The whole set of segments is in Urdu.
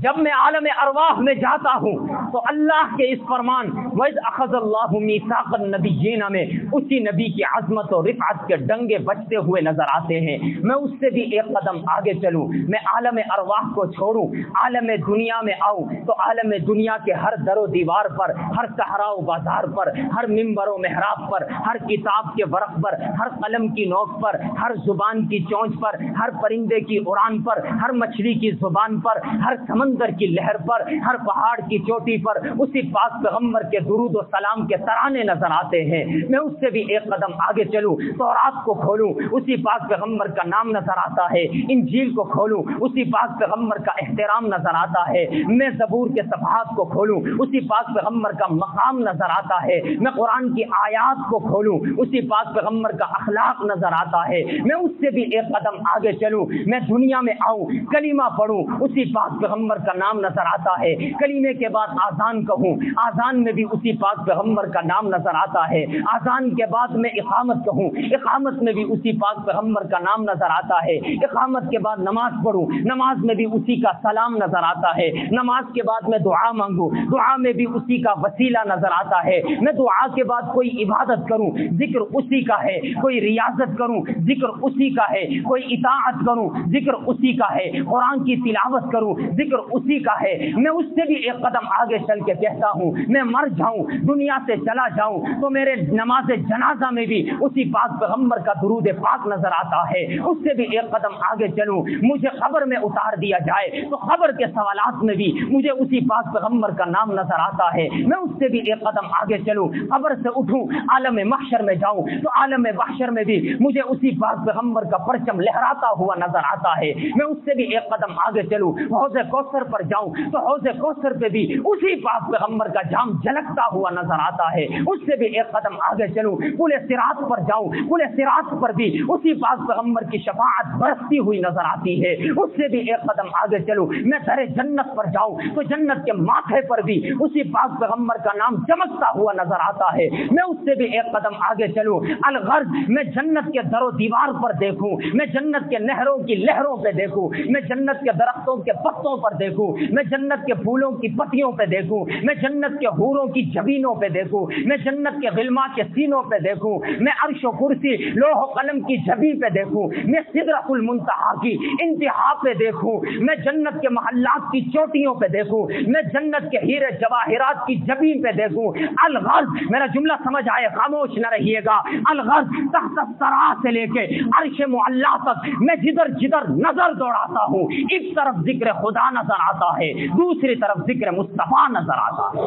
جب میں عالم ارواح میں جاتا ہوں تو اللہ کے اس فرمان وَإِذْ أَخَذَ اللَّهُ مِيثَاقَ النَّبِيِّينَ میں اسی نبی کی عظمت اور رفعت کے ڈنگے بجتے ہوئے نظر آتے ہیں۔ میں اس سے بھی ایک قدم آگے چلوں، میں عالم ارواح کو چھوڑوں، عالم دنیا میں آؤں تو عالم دنیا کے ہر در و دیوار پر، ہر صحرا و بازار پر، ہر منبر و محراب پر، ہر کتاب کے ورق پر، ہر قلم کی نوک پر، ہر زبان کی چونچ پر، ہر پرندے کی اڑان پر، ہر مچھلی کی زبان پر، ہر سمندر کی لہر پر، ہر پہاڑ کی چوٹی پر اسی پاک پیغمبر کے درود و سلام کے ترانے نظر آتے ہیں۔ میں اس سے بھی ایک قدم آگے چلوں، تورات کو کھولوں، اسی پاک پیغمبر کا نام نظر آتا ہے، انجیل کو کھولوں، اسی پاک پیغمبر کا احترام نظر آتا ہے، میں زبور کے صفحات کو کھولوں، اسی پاک پیغمبر کا مقام نظر آتا ہے، میں قرآن کی آیات کو کھولوں، اسی پاک پیغمبر کا اخلاق نظر آتا ہے، میں اس سے بھی ایک قدم آگے چلوں، میں دنیا میں آؤں، کلمہ پڑھوں، اسی پاک پیغمبر کا نام نظر آتا ہے، کلمے کے بعد آذان کہوں، آذان میں بھی اسی پاک پیغمبر کا نام نظر آتا ہے، آذان کے بعد میں اقامت کہوں، اقامت میں بھی اسی پاک پیغمبر کا نام نظر آتا ہے، اقامت کے بعد نماز پڑھوں، نماز میں بھی اسی کا سلام نظر آتا ہے، نماز کے بعد میں دعا مانگوں، دعا میں بھی اسی کا وسیلہ نظر آتا ہے، میں دعا کے بعد کوئی عبادت کروں، ذکر اسی کا ہے، کوئی ریاضت کروں، ذکر اسی کا ہے، کوئی اطاعت کروں، ذکر اسی کا ہے، قرآن کی تلاوت کروں، ذکر اسی کا ہے، میں اس سے بھی ایک قدم آگے چل کے کہتا ہوں میں مر جاؤں، دنیا سے چلا جاؤں تو میرے نماز جنازہ میں بھی اسی پاک پیغمبر کا درود پاک نظر آتا ہے، اس سے بھی ایک قدم آگے چلوں، مجھے قبر میں اتار دیا جائے تو قبر کے سوالات میں بھی مجھے اسی پاک پیغمبر کا نام نظر آتا ہے، میں اس سے بھی ایک قدم آگے چلوں، قبر سے اٹھوں، عالم محشر میں جاؤں تو عالم محشر میں بھی مجھے اسی پاک پیغمبر کا پرچم لہراتا ہوا نظر آتا ہے، میں اس سے بھی ایک قدم آگے چلوں، حوض کوثر پر جاؤں تو حوض کوثر پہ بھی اسی پاک پیغمبر کا جام جھلکتا ہوا نظر آتا ہے، اس سے بھی ایک قدم آگے چلوں، پل صراط پر جاؤں، پل صراط پر بھی اسی پاک پیغمبر کی شفاعت برستی ہوئی نظر آتی ہے، اس سے بھی ایک قدم آگے چلوں، میں در جنت پر جاؤں تو جنت کے ماتھے پر بھی اسی پاک پیغمبر کا نام چمکتا ہوا نظر آتا ہے، میں اس سے بھی ایک قدم آگے چلوں، الغرض میں جنت کے در و دیوار پر دیکھوں، میں جنت کے نہروں کی لہروں پہ دیکھوں، میں جنت کے درختوں کے پتوں پر دیکھوں، میں جنت کے پھولوں کی پتیوں پہ دیکھوں، میں جنت کے حوروں کی جبینوں پہ دیکھوں، میں جنت کے غلما کے سینوں پہ دیکھوں، میں عرش و کرسی لوح و قلم کی جبی پہ دیکھوں، میں سدرۃ المنتہا کی انتہا پہ دیکھوں، میں جنت کے محلات کی چوٹیوں پہ دیکھوں، میں جنت کے ہیرے جواہرات کی جبین پہ دیکھوں، الغرض میرا جملہ سمجھ آئے خاموش نہ رہیے گا، الغرض تحت الثری سے لے کے عرش معلی تک میں جدھر جدھر نظر دوڑاتا ہوں ایک طرف ذکر خدا نظر آتا ہے، دوسری طرف ذکر مصطفیٰ نظر آتا ہے۔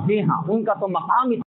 جی ہاں، ان کا تو مقام